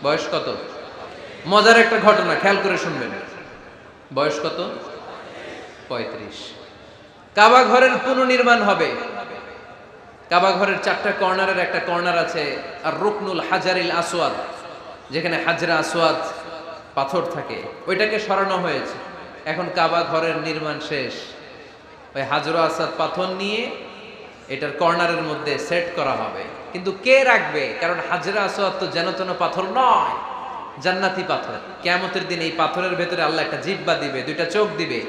বয়স কত? মজার একটা ঘটনা, খেয়াল করে শুনবেন। বয়স কত? 35। কাবা ঘরের পুনর্নির্মাণ হবে। কাবা ঘরের 4টা কর্নারের একটা কর্নার আছে আর রুকনুল হাজারিল আসওয়াদ, যেখানে হাজরা আসওয়াদ পাথর থাকে, ওইটাকে সরানো হয়েছে। এখন কাবা ঘরের নির্মাণ শেষ, ওই হাজরা আসওয়াদ পাথর নিয়ে এটার কর্নারের মধ্যে সেট করা হবে। কিন্তু কে রাখবে? কারণ হাজরা আসওয়াদ তো যেন তেন পাথর নয়, জান্নাতি পাথর। কিয়ামতের দিন এই পাথরের ভেতরে আল্লাহ একটা জিহ্বা দিবে, 2টা চোখ দিবে।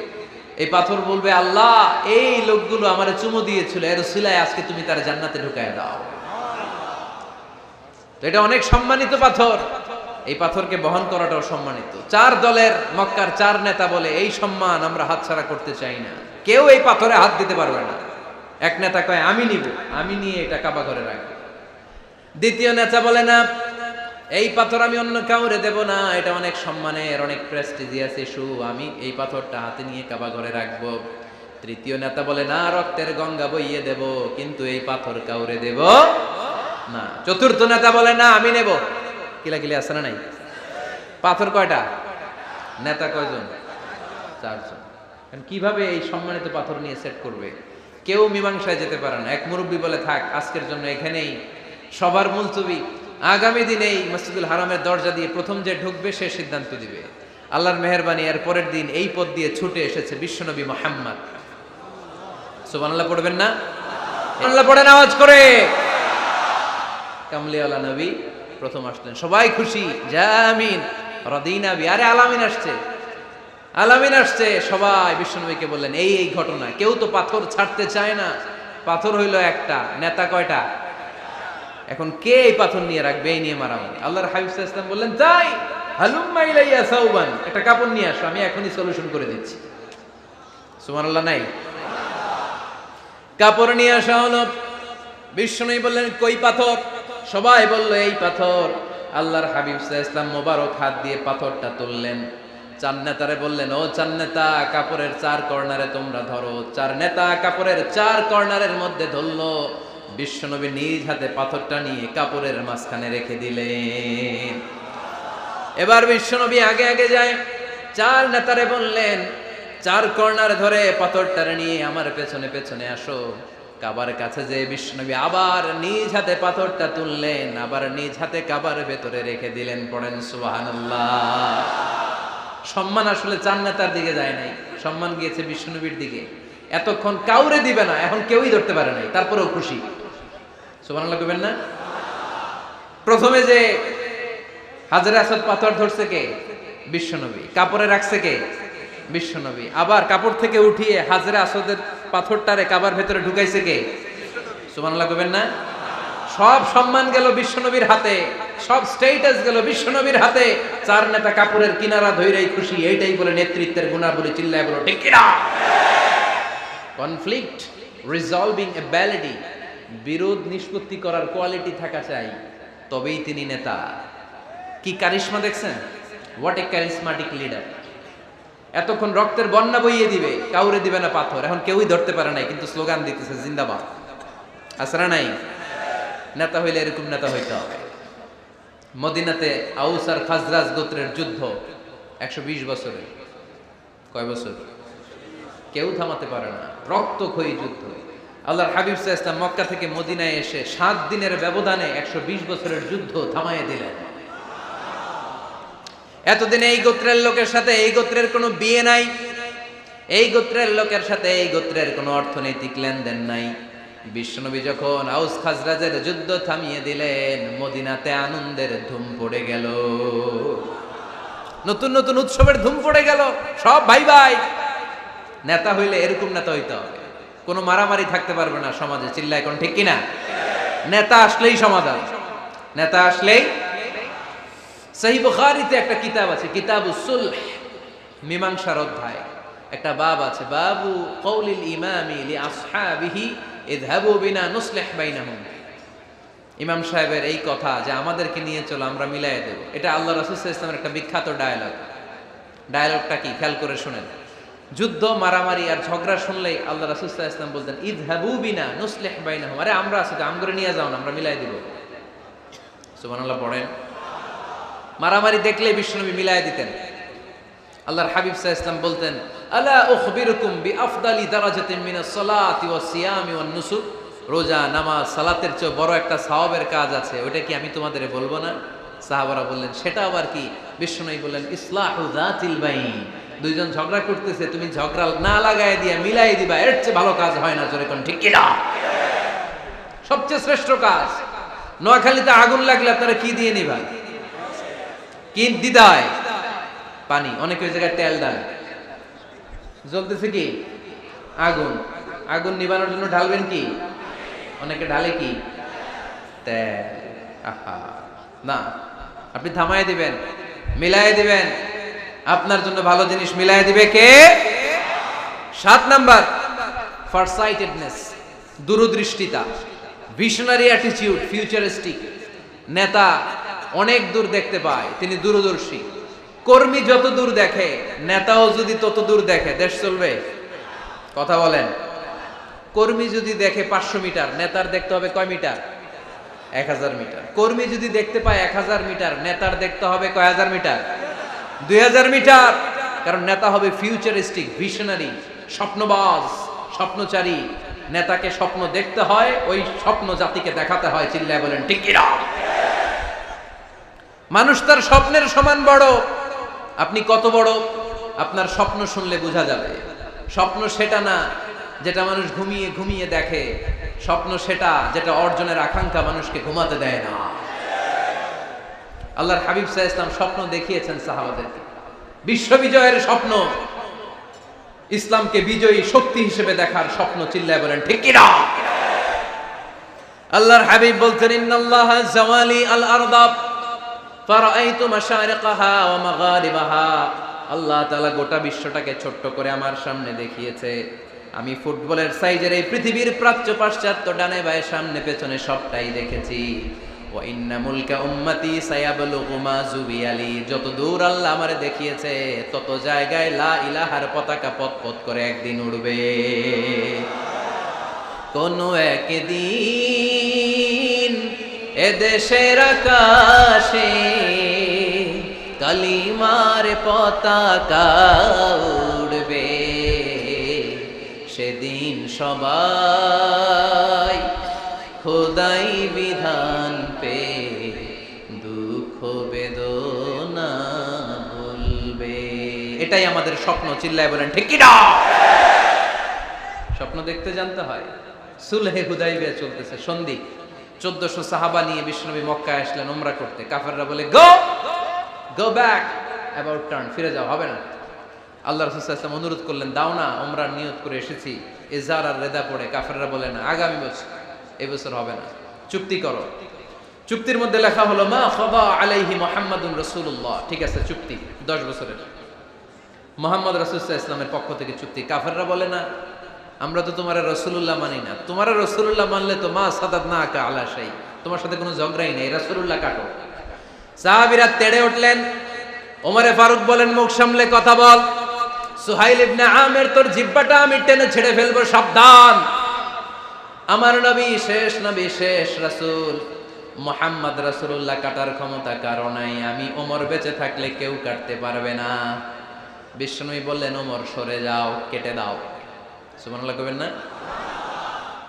এই পাথর বলবে, আল্লাহ এই লোকগুলো আমারে চুমু দিয়েছিল, এর উসিলায় আজকে তুমি তার জান্নাতে ঢুকায় দাও। তো এটা অনেক সম্মানিত পাথর, এই পাথরকে বহন করাটাও সম্মানিত। 4 দলের মক্কার 4 নেতা বলে, এই সম্মান আমরা হাতছাড়া করতে চাই না, কেউ এই পাথরে হাত দিতে পারবে না। এক নেতা কয়, আমি নিব, আমি নিয়ে এটা কাবা ঘরে রাখবো। দ্বিতীয় নেতা বলে, না, এই পাথর আমি অন্য কাউরে দেব না, এটা অনেক সম্মানের, অনেক প্রেস্টিজিয়াস ইস্যু, আমি এই পাথরটা হাতে নিয়ে কাবা ঘরে রাখবো। তৃতীয় নেতা বলে, না, রক্তের গঙ্গা বইয়ে দেব, কিন্তু এই পাথর কাউরে দেব না। চতুর্থ নেতা বলে, না, আমি নেব। কিলাকিলি আছে না নাই? পাথর কয়টা? নেতা কয়জন? 4 জন। কিভাবে এই সম্মানিত পাথর নিয়ে সেট করবে? কেউ মীমাংসায় যেতে পারে না। এক মুরব্বী বলে, থাক, আজকের জন্য এখানেই সবার মুলতবি, আগামী দিনে এই মসজিদুল হারামের দরজা দিয়ে প্রথম যে ঢুকবে সে সিদ্ধান্ত দিবে। আল্লাহর মেহেরবানি, এর পরের দিন এই পথ দিয়ে ছুটে এসেছে বিশ্বনবী মুহাম্মদ। সুবহানাল্লাহ পড়বেন না? আল্লাহ পড়েন আওয়াজ করে। কামলিওয়ালা নবী প্রথম আসলেন, সবাই খুশি, জামিন রাদিনা বি। আরে আলামিন আসছে, আলামিন আসছে। সবাই বিশ্বনবীকে বললেন, এই এই ঘটনা। কেউ তো পাথর ছাড়তে চায় না, পাথর হইল একটা, নেতা কয়টা? এখন কে এই পাথর নিয়ে রাখবে? এই নিয়ে মারামারি। আল্লাহর হাবিব সাল্লাল্লাহু আলাইহি ওয়াসাল্লাম বললেন, তাই হালুম্মা ইলাইয়া সাউবান, একটা কাপড় নিয়ে আসো, আমি এখনই সলিউশন করে দিচ্ছি। সুবহানাল্লাহ নাই? কাপড় নিয়ে আসা হলো। বিশ্বনবী বললেন, কই পাথর? সবাই বলল, এই পাথর। আল্লাহর হাবিব সাল্লাল্লাহু আলাইহি ওয়াসাল্লাম মোবারক হাত দিয়ে পাথরটা তুললেন। 4 নেতারে বললেন, ও 4 নেতা, কাপড়ের 4 কর্নারে তোমরা ধরো। 4 নেতা কাপড়ের 4 কর্নারের মধ্যে ধরলো। বিশ্বনবী নিজ হাতে পাথরটা নিয়ে কাপড়ের মাঝখানে রেখে দিলেন। এবার বিশ্বনবী আগে আগে যায়, 4 নেতারে বললেন, 4 কর্নার ধরে পাথরটারে নিয়ে আমার পেছনে পেছনে আসো। কাবার কাছে যে বিশ্বনবী আবার নিজ হাতে পাথরটা তুললেন, আবার নিজ হাতে কাবার ভেতরে রেখে দিলেন। পড়েন সুবহানাল্লাহ। সম্মান আসলে 4 নেতার দিকে যায় নাই, সম্মান গিয়েছে বিশ্বনবীর দিকে। এতক্ষণ কাউরে দিবে না, এখন কেউই ধরতে পারে নাই, তারপরেও খুশি। সুবহানাল্লাহ কইবেন না? প্রথমে যে হাজরে আসওয়াদ পাথর ধরছে কে? বিশ্বনবী। কাপড়ে রাখছে কে? বিশ্বনবী। আবার কাপড় থেকে উঠিয়ে হাজরে আসওয়াদের পাথরটারে কাবার ভেতরে ঢুকাইছে কে? সুবহানাল্লাহ কইবেন না? সব সম্মান গেল বিশ্বনবীর হাতে, সব স্ট্যাটাস গেল বিশ্বনবীর হাতে। 4 নেতা কাপড়ের কিনারা ধইরাই খুশি। এইটাই বলে নেতৃত্বের গুণাবলী। চিল্লায় বলো ঠিক কি না? কনফ্লিক্ট রিজলভিং অ্যাবিলিটি, বিরোধ নিষ্পত্তি করার কোয়ালিটি থাকা চাই, তবেই তিনি নেতা। কি কারিশমা দেখছেন? What a charismatic leader. এতক্ষণ রক্তের বন্যা বইয়ে দিবে, কাউরে দিবে না পাথর। এখন কেউই ধরতে পারে নাই, কিন্তু স্লোগান দিতেছে জিন্দাবাদ। আসরা নাই? নেতা হইলে এরকম নেতা হইতে হবে। মদিনাতে আউস আর খাজরাজ গোত্রের যুদ্ধ 120 বছরে। কয় বছর? কেউ থামাতে পারে না, রক্তক্ষয়ী যুদ্ধ। আল্লাহর হাবিব সাল্লাল্লাহু আলাইহি ওয়াসাল্লাম মক্কা থেকে মদিনায় এসে 7 দিনের ব্যবধানে 120 বছরের যুদ্ধ থামায়ে দিলেন। এতদিন এই গোত্রের লোকের সাথে এই গোত্রের কোনো বিয়ে নাই, এই গোত্রের লোকের সাথে এই গোত্রের কোনো অর্থনৈতিক লেনদেন নাই। বিশ্বনবী যখন আউস খাজরাজের যুদ্ধ থামিয়ে দিলেন, মদিনাতে আনন্দের ধুম পড়ে গেল, নতুন নতুন উৎসবের ধুম পড়ে গেল। সব ভাই ভাই। নেতা হইলে এরকম নেতা হইতে হবে, কোনো মারামারি থাকতে পারবে না সমাজে। চিল্লায় কোন ঠিক কিনা? নেতা আসলেই সমাধান, নেতা আসলেই। সহিহ বুখারীতে একটা কিতাব আছে, কিতাবুস সুলহ, মীমাংসার অধ্যায়। একটা বাব আছে, বাবু কওলিল ইমামি লি আসহাবিহি ইযহাবু বিনা নুসলিহ বাইনাহুম। ইমাম সাহেবের এই কথা যে আমাদেরকে নিয়ে চলো, আমরা মিলাইয়ে দেব, এটা আল্লাহ রাসূল সাল্লাল্লাহু আলাইহি ওয়াসাল্লামের একটা বিখ্যাত ডায়ালগ। ডায়ালগটা কি খেয়াল করে শুনেন। যুদ্ধ মারামারি আর ঝগড়া শুনলেই আল্লাহ রাসূল সাল্লাল্লাহু আলাইহি ওয়াসাল্লাম বলতেন, ইযহাবু বিনা নুসলিহ বাইনাহুম। আরে আমরা আছি, আমগরে নিয়ে যাও না, আমরা মিলাই দেব। সুবহানাল্লাহ পড়েন। মারামারি দেখলে বিশ্বনবী মিলায় দিতেন। আল্লাহর হাবিব সাল্লাল্লাহু আলাইহি ওয়াসাল্লাম বলতেন, আলা উখবিরুকুম বিআফদালি দারাজাতিন মিনাস সালাতি ওয়াস সিয়ামি ওয়ান নুসুক, রোজা নামাজ সালাতের চেয়ে বড় একটা সওয়াবের কাজ আছে, ওটা কি আমি তোমাদের বলবো না? সাহাবারা বললেন, সেটা আবার কি? বিশ্বনবী বললেন, ইসলাহু যাতিল বাইন, দুইজন ঝগড়া করতেছে, তুমি ঝগড়া না লাগায় দিয়া মিলাই দিবা, এর চেয়ে ভালো কাজ হয় না। জোরে কোন ঠিক কিনা? সবচেয়ে শ্রেষ্ঠ কাজ। নোয়াখালীতে আগুন লাগলে আপনারা কি দিয়ে নিবা? কি দিদায়? পানি। অনেক ওই জায়গায় তেল দেন। জ্বলতেছে কি? আগুন। আগুন নিবানোর জন্য ঢালবেন কি? অনেকে ঢালে কি? তেল। আহা না, আপনি থামায় দিবেন, মিলায় দিবেন। আপনার জন্য ভালো জিনিস মিলায় দিবে কে? 7 নাম্বার, ফারসাইটেডনেস, দূরদৃষ্টিতা, ভিশনারি অ্যাটিটিউড, ফিউচারিস্টিক। নেতা অনেক দূর দেখতে পায়, তিনি দূরদর্শী। কর্মী যত দূর দেখে, নেতাও যদি তত দূর দেখে, দেশ চলবে? কথা বলেন। কর্মী যদি দেখে 500 মিটার, নেতার দেখতে হবে কয় মিটার? 1000 মিটার। কর্মী যদি দেখতে পায় 1000 মিটার, নেতার দেখতে হবে কয় হাজার মিটার? 2000 মিটার। কারণ নেতা হবে ফিউচারিস্টিক, ভিশনারি, স্বপ্নবাজ, স্বপ্নচারী। নেতাকে স্বপ্ন দেখতে হয়, ওই স্বপ্ন জাতিকে দেখাতে হয়। চিল্লায় বলেন ঠিক কিনা? মানুষ তার স্বপ্নের সমান বড়। আপনি কত বড় আপনার স্বপ্ন শুনলে বোঝা যাবে। স্বপ্ন সেটা না যেটা মানুষ ঘুমিয়ে ঘুমিয়ে দেখে, স্বপ্ন সেটা যেটা অর্জনের আকাঙ্ক্ষা মানুষকে ঘুমাতে দেয় না। আল্লাহর হাবিব সাল্লাল্লাহু আলাইহি ওয়াসাল্লাম স্বপ্ন দেখিয়েছেন সাহাবাদেরকে, বিশ্ববিজয়ের স্বপ্ন, ইসলামকে বিজয়ী শক্তি হিসেবে দেখার স্বপ্ন। চিল্লায় বলেন ঠিক কিনা? আল্লাহর হাবিব বলতেন, ইন্নাল্লাহা জাওয়ালি আল আরদা ফারাআইতু মাশারিকাহা ওয়া মাগারিবাহা। আল্লাহ তাআলা গোটা বিশ্বটাকে ছোট্ট করে আমার সামনে দেখিয়েছে। আমি ফুটবলের সাইজের এই পৃথিবীর প্রাচ্য পাশ্চাত্য ডানে বায়ে সামনে পেছনে সবটাই দেখেছি। ওয়া ইন্না মুলকা উম্মতি সায়াবলুগু মা জুবিয়ালি। যত দূর আল্লাহ আমারে দেখিয়েছে, তত জায়গায় লা ইলাহার পতাকা পথ পথ করে একদিন উড়বে। কোন একদিন এদেশের আকাশে কালিমার পতাকা উড়বে। সেদিন সবাই খোদাই বিধান পে দুঃখ বেদনা ভুলবে। এটাই আমাদের স্বপ্ন। চিল্লায় বলেন ঠিক কিনা? স্বপ্ন দেখতে জানতে হয়। সুলহে হুদাইবিয়া চলতেছে, সন্ধি। 1400 সাহাবা নিয়ে বিশ্বনবী মক্কায় আসলেন উমরা করতে। কাফেররা বলে গো ব্যাক, অ্যাবাউট টার্ন, ফিরে যাও, হবে না। আল্লাহ রাসূল সাল্লাল্লাহু আলাইহি ওয়াসাল্লাম অনুরোধ করলেন, দাও না, উমরার নিয়ত করে এসেছি। ইজার আর রেদা পড়ে কাফেররা বলে না, আগামী বছর, এই বছর হবে না, চুক্তি করো। চুক্তির মধ্যে লেখা হলো মা খাবা আলাইহি মুহাম্মাদুর রাসূলুল্লাহ। ঠিক আছে, চুক্তি 10 বছরের, মুহাম্মদ রাসূল সাল্লাল্লাহু আলাইহি ওয়াসাল্লামের পক্ষ থেকে চুক্তি। কাফেররা বলে না, আমরা তো তোমার রাসূলুল্লাহ মানি না। তোমার রাসূলুল্লাহ মানলে তো মা সাদাদনাকা আলা শাই, তোমার সাথে কোনো ঝগড়াই নেই, রাসূলুল্লাহ কাটো। সাহাবীরা তেড়ে উঠলেন। ওমরে ফারুক বলেন, মুখ সামলে কথা বল। সুহাইল ইবনে আমির, তোর জিহ্বাটা আমি টেনে ছেড়ে ফেলবো, সাবধান। আমার নবী শেষ নবী, শেষ রাসূল মুহাম্মদ রাসূলুল্লাহ কাটার ক্ষমতা কারো নাই। আমি ওমর বেঁচে থাকলে কেউ কাটতে পারবে না। বিশ্বনবী বললেন, ওমর সরে যাও, কেটে দাও। সুবহানাল্লাহ কইবেন না?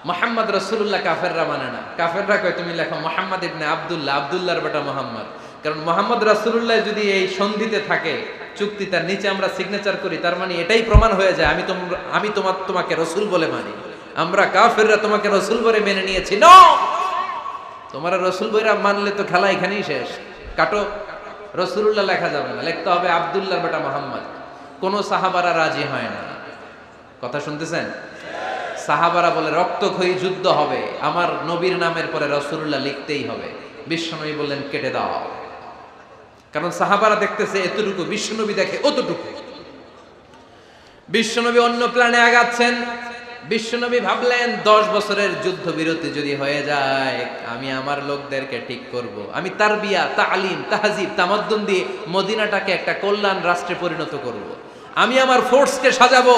মুহাম্মদ রাসূলুল্লাহ কাফেররা মানে না। কাফেররা কয়, তুমি লেখো মুহাম্মদ ইবনে আব্দুল্লাহ, আব্দুল্লাহর বেটা মুহাম্মদ। কারণ মুহাম্মদ রাসূলুল্লাহ যদি এই সন্ধিতে থাকে, চুক্তি তার নিচে আমরা সিগনেচার করি, তার মানে এটাই প্রমাণ হয়ে যায় আমি তোমাকে রাসূল বলে মানি। আমরা কাফেররা তোমাকে রাসূল বলে মেনে নিয়েছি। নো, তোমার রাসূল বইরা মানলে তো খেলা এখানেই শেষ। কাটো, রাসূলুল্লাহ লেখা যাবে না, লিখতে হবে আব্দুল্লাহর বেটা মুহাম্মদ। কোন সাহাবারা রাজি হয় না। কথা শুনতেছেন? সাহাবারা বলে, রক্তক্ষয়ী যুদ্ধ হবে, আমার নবীর নামের পরে রাসূলুল্লাহ লিখতেই হবে। বিশ্বনবী বললেন, কেটে দাও। কারণ সাহাবারা দেখতেছে এতটুকু, বিশ্বনবী দেখে অতটুকু। বিশ্বনবী অন্য প্ল্যানে আগাচ্ছেন। বিশ্বনবী ভাবলেন, 10 বছরের যুদ্ধ বিরতি যদি হয়ে যায়, আমি আমার লোকদেরকে ঠিক করব। আমি তারবিয়া, তালিম, তাহজিব, তামাদ্দুন দিয়ে মদিনাটাকে একটা কল্যাণ রাষ্ট্রে পরিণত করব। আমি আমার ফোর্সকে সাজাবো,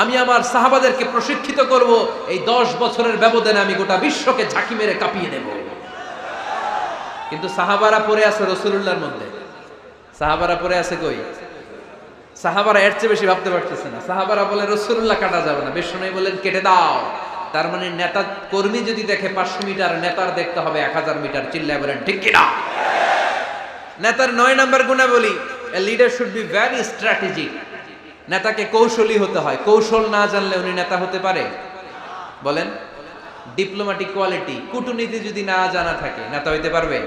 আমি আমার সাহাবাদেরকে প্রশিক্ষিত করব। এই 10 বছরের ব্যবধানে আমি গোটা বিশ্বকে ঝাঁকি মেরে কাঁপিয়ে দেব। কিন্তু সাহাবারা পড়ে আছে রাসূলুল্লাহর মধ্যে। সাহাবারা পরে আছে কই? সাহাবারা এর চেয়ে বেশি ভাবতে পারতেছে না। সাহাবারা বলে রাসূলুল্লাহ কাটা যাবে না, বিশ্বনবী বলেন কেটে দাও। তার মানে নেতা কর্মী যদি দেখে 500 মিটার, নেতার দেখতে হবে 1000 মিটার। চিল্লায় বলেন ঠিক কি না? নেতার 9 নাম্বার গুণাবলী, a leader should be very strategic. নেতাকে কৌশলী হতে হয়। কৌশল না জানলে উনি নেতা হতে পারে? বলেন। ডিপ্লোম্যাটিক কোয়ালিটি, কূটনীতি যদি না জানা থাকে নেতা হইতে পারবে?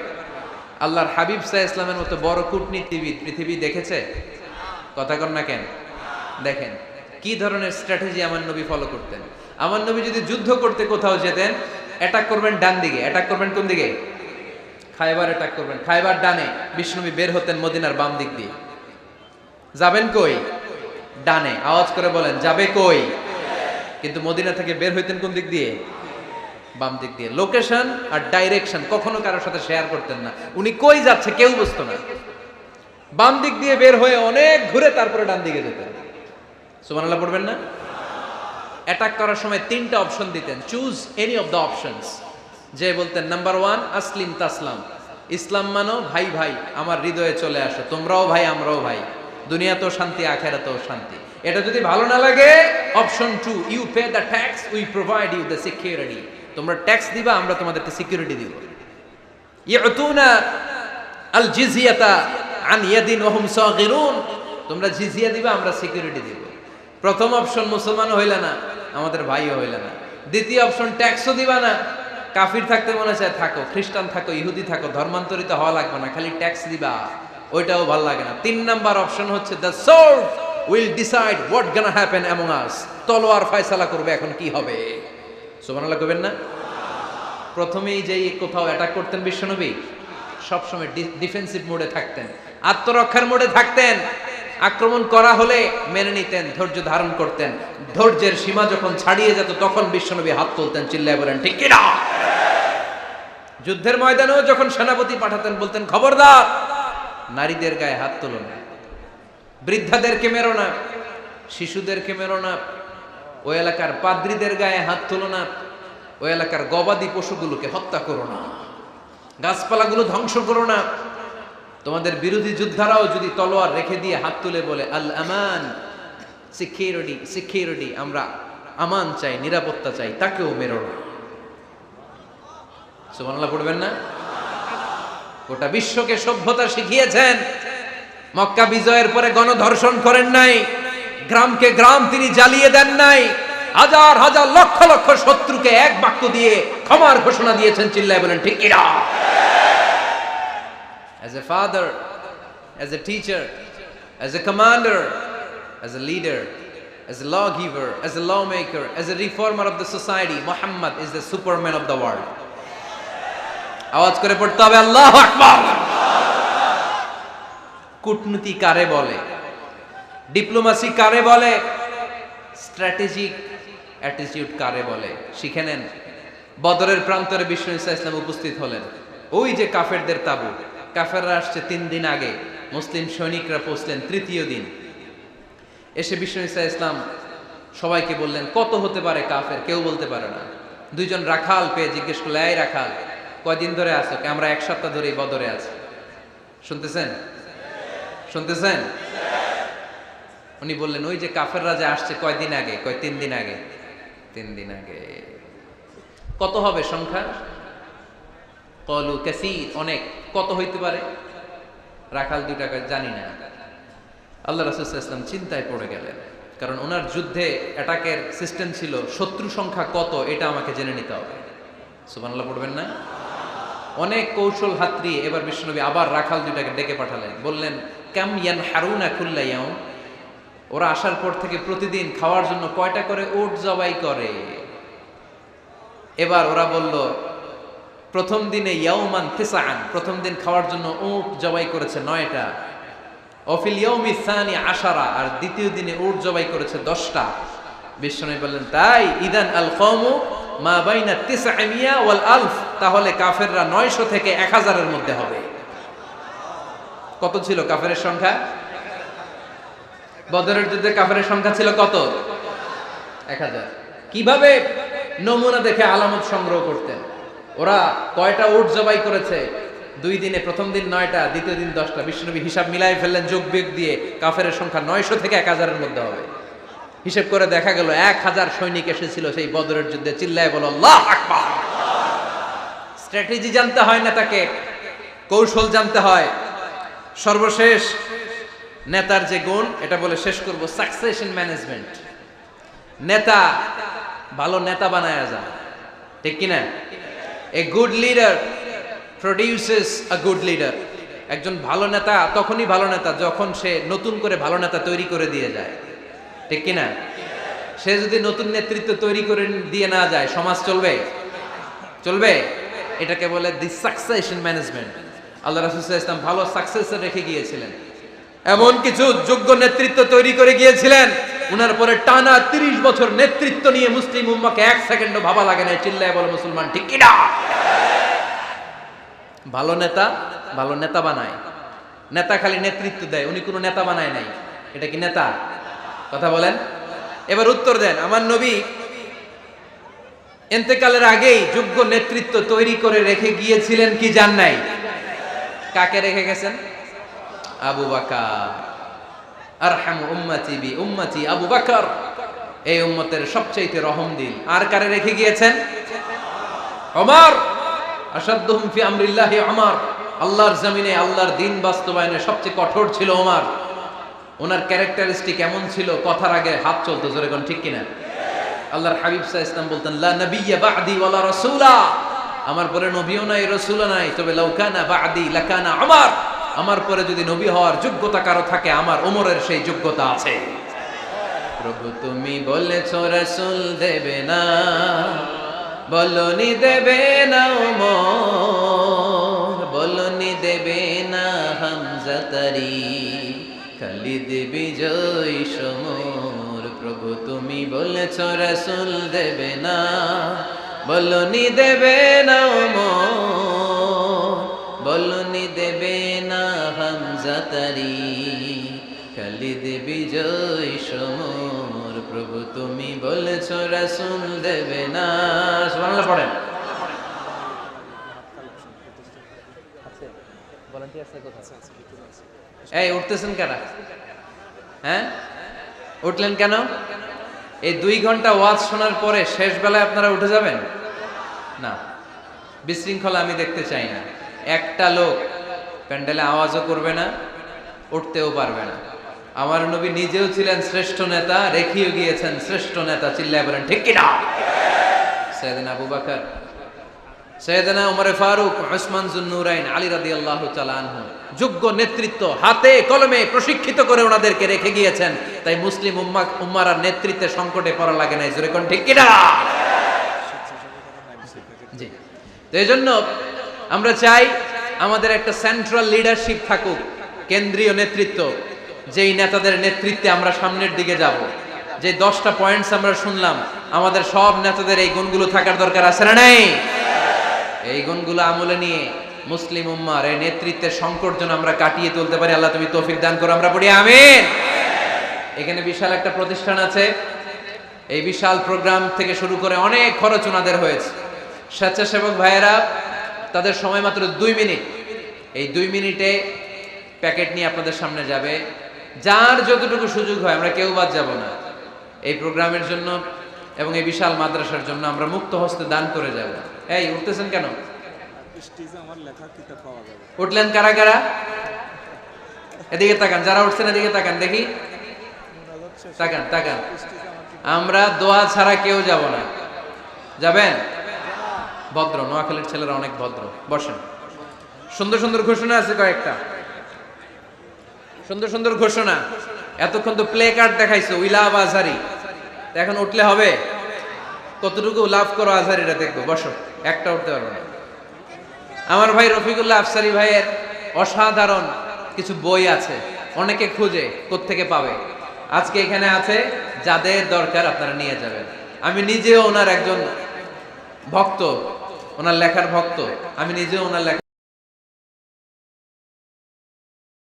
আল্লাহর হাবিব সাল্লাল্লাহু আলাইহি ওয়াসাল্লামের মতো বড় কূটনীতিবিদ পৃথিবী দেখেছে? কথা কন না কেন? দেখেন কি ধরনের স্ট্র্যাটেজি আমার নবী ফলো করতেন। আমার নবী যদি যুদ্ধ করতে কোথাও যেতেন, অ্যাটাক করবেন ডান দিকে, অ্যাটাক করবেন কোন দিকে? খায়বার অ্যাটাক করবেন, খায়বার ডানে। বিষ্ণুনবী বের হতেন মদিনার বাম দিক দিয়ে। যাবেন কই? ডানে। আওয়াজ করে বলেন যাবে কই? কিন্তু মদিনা থেকে বের হইতেন কোন দিক দিয়ে? বাম দিক দিয়ে। লোকেশন আর ডাইরেকশন কখনো কারোর সাথে শেয়ার করতেন না। উনি কই যাচ্ছে কেউ বুঝতো না। বাম দিক দিয়ে বের হয়ে অনেক ঘুরে তারপরে ডান দিকে যেতেন। সুবহানাল্লাহ পড়বেন না? অ্যাটাক করার সময় 3টা অপশন দিতেন, choose any of the options. যে বলতেন নাম্বার 1 আসলিম তাসলাম, ইসলাম মানো, ভাই ভাই আমার হৃদয়ে চলে আসো, তোমরাও ভাই আমরাও ভাই, দুনিয়াতেও শান্তি আখিরাতেও শান্তি। এটা যদি ভালো না লাগে, option 2 you pay the tax, we provide you the security. তোমরা ট্যাক্স দিবা, আমরা তোমাদেরকে সিকিউরিটি দিব। ইয়াতুনা আল জিজিয়াতা আন ইয়াদিন ওয়া হুম সাগিরুন, তোমরা জিজিয়া দিবা, আমরা সিকিউরিটি দিব। প্রথম অপশন মুসলমান হইলা না, আমাদের ভাইও হইলা না। দ্বিতীয় অপশন ট্যাক্সও দিবা না, কাফির থাকতে মনে চায় থাকো, খ্রিস্টান থাকো, ইহুদি থাকো, ধর্মান্তরিত হওয়া লাগবে না, খালি ট্যাক্স দিবা, ওইটাও ভাল লাগে না। 3 নাম্বার অপশন হচ্ছে the sword will decide what gonna happen among আস, তলোয়ার ফয়সালা করবে এখন কি হবে। সুবহানাল্লাহ কইবেন না? প্রথমেই যেই কোথাও অ্যাটাক করতেন বিশ্বনবী, সবসময় ডিফেন্সিভ মোডে থাকতেন, আত্মরক্ষার মোডে থাকতেন। আক্রমণ করা হলে মেনে নিতেন, ধৈর্য ধারণ করতেন। ধৈর্যের সীমা যখন ছাড়িয়ে যেত তখন বিশ্বনবী হাত তুলতেন, চিল্লায় বলেন ঠিক কি না? যুদ্ধের ময়দানেও যখন সেনাপতি পাঠাতেন বলতেন খবরদার নারীদের গায়ে হাত তুলো না, বৃদ্ধাদেরকে মেরো না, শিশুদেরকে মেরো না, ওই এলাকার পাদ্রীদের গায়ে হাত তুলো না, ওই এলাকার গবাদি পশুগুলোকে হত্যা করো না, গাছপালাগুলো ধ্বংস করো না। তোমাদের বিরোধী যোদ্ধারাও যদি তলোয়ার রেখে দিয়ে হাত তুলে বলে আল আমান, সিকিউরিটি সিকিউরিটি, আমরা আমান চাই, নিরাপত্তা চাই, তাকেও মেরো না। সুবহানাল্লাহ পড়বেন না? গোটা বিশ্বকে সভ্যতা শিখিয়েছেন। মক্কা বিজয়ের পরে গণধর্ষণ করেন নাই, গ্রামকে গ্রাম তিনি জ্বালিয়ে দেন নাই, হাজার হাজার লক্ষ লক্ষ শত্রুকে এক বাক্য দিয়ে ক্ষমার ঘোষণা দিয়েছেন, চিল্লায় বলেন ঠিক কি না? As a father, as a teacher, as a commander, as a leader, as a lawgiver, as a lawmaker, as a reformer of the society, Muhammad is the superman of the world. আওয়াজ করে পড়তে হবে আল্লাহু আকবার। কূটনীতি কারে বলে? Diplomacy কারে বলে? স্ট্র্যাটেজিক অ্যাটিটিউড কারে বলে? শিখে নেন। বদরের প্রান্তরে বিষ্ণু ঈসা ইসলাম উপস্থিত হলেন। ওই যে কাফেরদের তাবু, কাফেররা আসছে 3 দিন আগে, মুসলিম সৈনিকরা পৌঁছলেন 3য় দিন। এসে বিষ্ণু ঈসা ইসলাম সবাইকে বললেন কত হতে পারে কাফের, কেউ বলতে পারে না। 2 জন রাখাল পেয়ে জিজ্ঞেস করলে এই রাখাল কয়দিন ধরে আছো? আমরা 1 সপ্তাহ ধরেই বদরে আছি। শুনতেছেন? শুনতেছেন? উনি বললেন ওই যে কাফেররা যে আসছে কয়দিন আগে? 3 দিন আগে। 3 দিন আগে। কত হবে সংখ্যা? কলু কাসীর, অনেক। কত হইতে পারে? রাখাল 2 টাকা জানি না। আল্লাহ রাসূল সাল্লাল্লাহু আলাইহি ওয়াসাল্লাম চিন্তায় পড়ে গেলেন, কারণ ওনার যুদ্ধে অ্যাটাকের সিস্টেম ছিল শত্রু সংখ্যা কত এটা আমাকে জেনে নিতে হবে। সুবহানাল্লাহ পড়বেন না? অনেক কৌশল হাতড়িয়ে এবার বিশ্বনবী আবার রাখাল 2 টাকে ডেকে পাঠালেন, বললেন কাম ইয়ানহারুনা কুল্লা ইয়াউম, ওরা আসার পর থেকে প্রতিদিন খাওয়ার জন্য কয়টা করে উট জবাই করে? এবার ওরা বলল প্রথম দিনে ইয়াউমান তিসআন, প্রথম দিন খাওয়ার জন্য উট জবাই করেছে 9টা। অফিল ইয়াউমি সানি 10, আর দ্বিতীয় দিনে উট জবাই করেছে 10টা। বিশ্বনবী বললেন তাই ইদান আল কওমু মা বাইনা 900 ওয়াল আলফ, তাহলে কাফেররা 900 থেকে 1000 এর মধ্যে হবে। কত ছিল কাফেরের সংখ্যা? বদরের যুদ্ধে কাফেরের সংখ্যা ছিল কত? 1000। কিভাবে নমুনা দেখে আলামত সংগ্রহ করতেন? ওরা কয়টা উট জবাই করেছে 2 দিনে প্রথম দিন 9টা, দ্বিতীয় দিন 10টা। বিশ্বনবী হিসাব মিলাই ফেললেন যোগ বিয়োগ দিয়ে, কাফেরের সংখ্যা 900 থেকে 1000-এর মধ্যে হবে। হিসেব করে দেখা গেল 1000 সৈনিক এসেছিল সেই বদরের যুদ্ধে। চিল্লায় বলো আল্লাহু আকবার। স্ট্র্যাটেজি জানতে হয় না, তাকে কৌশল জানতে হয়। সর্বশেষ নেতার যে গুণ, এটা বলে শেষ করব, সাকসেশন ম্যানেজমেন্ট। নেতা ভালো নেতা বানায়া যায়, ঠিক কিনা? A good leader produces a good leader. একজন ভালো নেতা তখনই ভালো নেতা যখন সে নতুন করে ভালো নেতা তৈরি করে দিয়ে যায়, ঠিক কিনা? সে যদি নতুন নেতৃত্ব তৈরি করে দিয়ে না যায়, সমাজ চলবে? চলবে? এটাকে বলে দি সাকসেশন ম্যানেজমেন্ট। আল্লাহ রাসূল সাল্লাল্লাহু আলাইহি ওয়াসাল্লাম ভালো সাকসেসর রেখে গিয়েছিলেন, এমন কিছু যোগ্য নেতৃত্ব তৈরি করে গিয়েছিলেন, উনার পরে টানা 30 বছর নেতৃত্ব নিয়ে মুসলিম উম্মাহকে 1 সেকেন্ডও ভাবা লাগে না। চিল্লায় বলো মুসলমান, ঠিক কিনা? ভালো নেতা বানায়। নেতা খালি নেতৃত্ব দেয়, উনি কোনো নেতা বানায় নাই। এটা কি নেতা? কথা বলেন। এবার উত্তর দেন। আমার নবী ইন্তেকালের আগেই যোগ্য নেতৃত্ব তৈরি করে রেখে গিয়েছিলেন কি জান নাই? কাকে রেখে গেছেন? আবু বকর। আরহামু উম্মতি বি উম্মতি আবু বকর। এই উম্মতের সবচেয়ে রহমদিল। আর কারে রেখে গিয়েছেন? ওমর। আশাদ্দুহুম ফি আমরিল্লাহি ওমর। আল্লাহর জমিনে আল্লাহর দ্বীন বাস্তবায়নে সবচেয়ে কঠোর ছিল ওমর। ওনার ক্যারেক্টারিস্টিক এমন ছিল, কথার আগে হাত চলতো, জোরে কোন ঠিক কিনা? আল্লাহর হাবিব সাল্লাল্লাহু আলাইহি ওয়াসাল্লাম বলতেন, লা নাবিয়্যা বা'দি ওয়ালা রাসূলা। আমার পরে নবীও নাই, রাসূলও নাই, তবে লাউ কানা বা'দি লাকানা ওমর। আমার পরে যদি নবী হওয়ার যোগ্যতা কারো থাকে, আমার ওমরের সেই যোগ্যতা আছে। প্রভু তুমি বলেছো রাসূল দেবে না, বলনি দেবে না ওমর, বলনি দেবে না হামজা তারি, খালিদ বিজয় সমর। প্রভু তুমি বলেছো রাসূল দেবে না, বলনি দেবে না ওমর, বলনি দেবে না হামজা তারি, খালিদ বিজয় সমর। প্রভু তুমি বলেছো রাসূল দেবে না। সুবহানাল্লাহ পড়েন। এই উঠতেছেন কেন? হ্যাঁ, উঠলেন কেন? এই 2 ঘন্টা ওয়াজ শোনার পরে শেষ বেলায় আপনারা উঠে যাবেন না? বিশৃঙ্খলা আমি দেখতে চাই না। একটা লোক প্যান্ডেলে আওয়াজও করবে না, উঠতেও পারবে না। আমার নবী নিজেও ছিলেন শ্রেষ্ঠ নেতা, রেখেও গিয়েছেন শ্রেষ্ঠ নেতা। চিল্লায় বলেন ঠিক কিনা? সাইয়েদনা আবু বকর, সাইয়েদনা ওমর ফারুক, উসমান যুন্নুরাইন, আলী রাদিয়াল্লাহু তাআলা আনহু যোগ্য নেতৃত্ব হাতে কলমে প্রশিক্ষিত করে ওনাদেরকে রেখে গিয়েছেন। তাই মুসলিম উম্মার নেতৃত্বে সংকটে পড়া লাগে নাই। জোরে কোন ঠিক কিনা? জি। তো এইজন্য আমরা চাই আমাদের একটা সেন্ট্রাল লিডারশিপ থাকুক, কেন্দ্রীয় নেতৃত্ব, যেই নেতাদের নেতৃত্বে আমরা সামনের দিকে যাব। যে 10টা পয়েন্টস আমরা শুনলাম, আমাদের সব নেতাদের এই গুণগুলো থাকার দরকার আছে না নাই? এই গুণগুলো আমলে নিয়ে মুসলিম উম্মার এই নেতৃত্বের সংকট যেন আমরা কাটিয়ে তুলতে পারি। আল্লাহ তুমি তৌফিক দান করো, আমরা পড়ি আমিন। এখানে বিশাল একটা প্রতিষ্ঠান আছে। এই বিশাল প্রোগ্রাম থেকে শুরু করে অনেক খরচ ওনাদের হয়েছে। স্বেচ্ছাসেবক ভাইয়েরা তাদের সময় মাত্র 2 মিনিট। এই 2 মিনিটে প্যাকেট নিয়ে আপনাদের সামনে যাবে। যার যতটুকু সুযোগ হয়, আমরা কেউ বাদ যাব না। এই প্রোগ্রামের জন্য এবং এই বিশাল মাদ্রাসার জন্য আমরা মুক্ত হস্তে দান করে যাব। এই উঠতেছেন কেন? উঠলেন কারা কারা? এদিকে তাকান, যারা উঠছেন এদিকে তাকান, দেখি তাকান তাকান। আমরা দোয়া ছাড়া কেউ যাব না। যাবেন? ভদ্র, নোয়াখালীর ছেলেরা অনেক ভদ্র। বসেন। সুন্দর সুন্দর ঘোষণা আছে কয়েকটা, সুন্দর সুন্দর ঘোষণা। এতক্ষণ তো প্লে কার্ড দেখাইছো, উই লাভ আজহারি। এখন উঠলে হবে? কতটুকু লাভ করো আজহারিরা দেখবো। বসো, একটা উঠতে পারবো না। আমার ভাই রফিকুল্লাহ আফসারি ভাইয়ের অসাধারণ কিছু বই আছে, অনেকে খুঁজে কোত্থেকে পাবে। আজকে এখানে আছে, যাদের দরকার আপনারা নিয়ে যাবেন। আমি নিজেও ওনার একজন ভক্ত, ওনার লেখার ভক্ত। আমি নিজেও ওনার লেখা